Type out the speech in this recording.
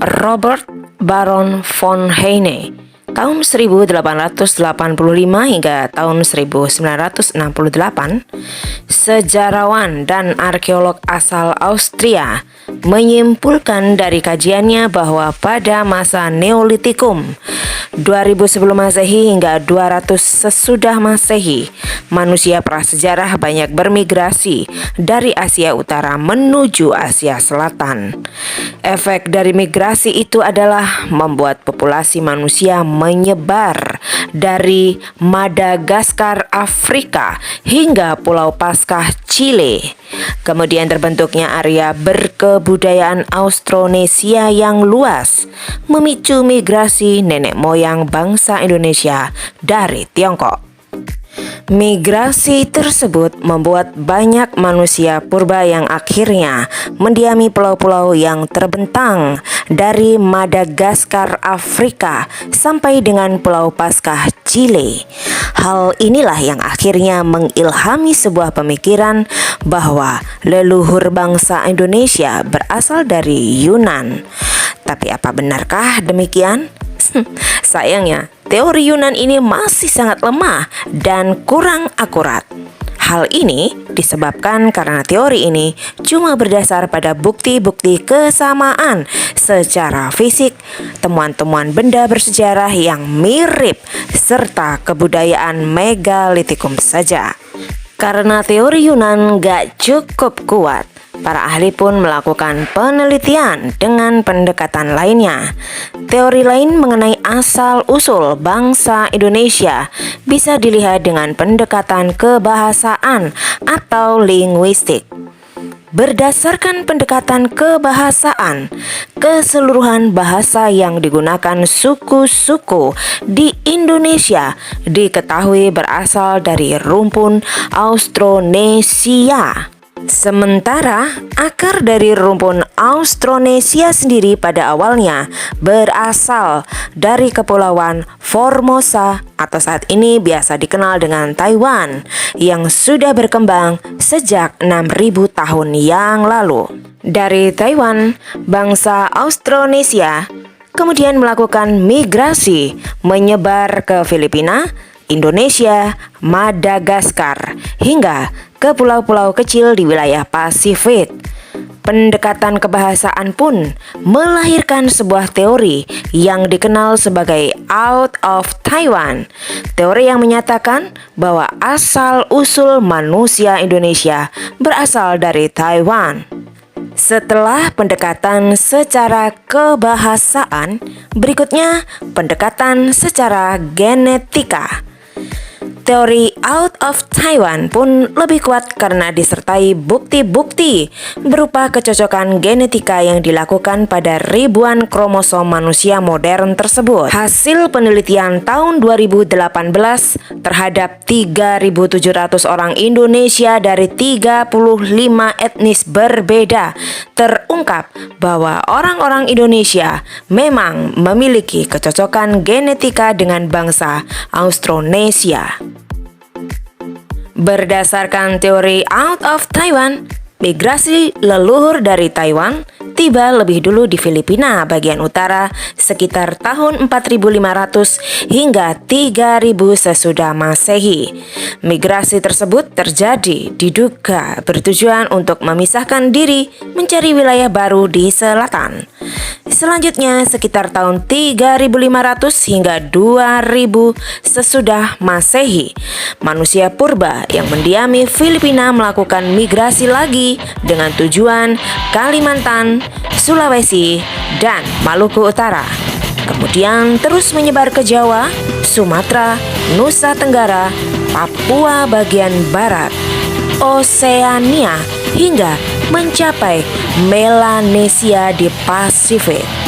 Robert Baron von Heine, tahun 1885 hingga tahun 1968, sejarawan dan arkeolog asal Austria, menyimpulkan dari kajiannya bahwa pada masa Neolitikum 2000 sebelum Masehi hingga 200 sesudah Masehi, manusia prasejarah banyak bermigrasi dari Asia Utara menuju Asia Selatan. Efek dari migrasi itu adalah membuat populasi manusia menyebar dari Madagaskar, Afrika hingga Pulau Paskah, Chile. Kemudian terbentuknya area berkebudayaan Austronesia yang luas, memicu migrasi nenek moyang bangsa Indonesia dari Tiongkok. Migrasi tersebut membuat banyak manusia purba yang akhirnya mendiami pulau-pulau yang terbentang dari Madagaskar, Afrika sampai dengan Pulau Paskah, Chile. Hal inilah yang akhirnya mengilhami sebuah pemikiran bahwa leluhur bangsa Indonesia berasal dari Yunan. Tapi apa benarkah demikian? Sayangnya, teori Yunan ini masih sangat lemah dan kurang akurat. Hal ini disebabkan karena teori ini cuma berdasar pada bukti-bukti kesamaan secara fisik, temuan-temuan benda bersejarah yang mirip, serta kebudayaan megalitikum saja. Karena teori Yunan gak cukup kuat, para ahli pun melakukan penelitian dengan pendekatan lainnya. Teori lain mengenai asal-usul bangsa Indonesia bisa dilihat dengan pendekatan kebahasaan atau linguistik. Berdasarkan pendekatan kebahasaan, keseluruhan bahasa yang digunakan suku-suku di Indonesia diketahui berasal dari rumpun Austronesia. Sementara akar dari rumpun Austronesia sendiri pada awalnya berasal dari kepulauan Formosa atau saat ini biasa dikenal dengan Taiwan yang sudah berkembang sejak 6.000 tahun yang lalu. Dari Taiwan, bangsa Austronesia kemudian melakukan migrasi menyebar ke Filipina, Indonesia, Madagaskar, hingga ke pulau-pulau kecil di wilayah Pasifik. Pendekatan kebahasaan pun melahirkan sebuah teori yang dikenal sebagai Out of Taiwan. Teori yang menyatakan bahwa asal-usul manusia Indonesia berasal dari Taiwan. Setelah pendekatan secara kebahasaan, berikutnya pendekatan secara genetika. Teori Out of Taiwan pun lebih kuat karena disertai bukti-bukti berupa kecocokan genetika yang dilakukan pada ribuan kromosom manusia modern tersebut. Hasil penelitian tahun 2018 terhadap 3.700 orang Indonesia dari 35 etnis berbeda terungkap bahwa orang-orang Indonesia memang memiliki kecocokan genetika dengan bangsa Austronesia. Berdasarkan teori Out of Taiwan, migrasi leluhur dari Taiwan tiba lebih dulu di Filipina bagian utara sekitar tahun 4.500 hingga 3.000 sesudah Masehi. Migrasi tersebut terjadi diduga bertujuan untuk memisahkan diri mencari wilayah baru di selatan. Selanjutnya sekitar tahun 3.500 hingga 2.000 sesudah Masehi, manusia purba yang mendiami Filipina melakukan migrasi lagi dengan tujuan Kalimantan, Sulawesi, dan Maluku Utara. Kemudian terus menyebar ke Jawa, Sumatera, Nusa Tenggara, Papua bagian barat, Oseania, hingga mencapai Melanesia di Pasifik.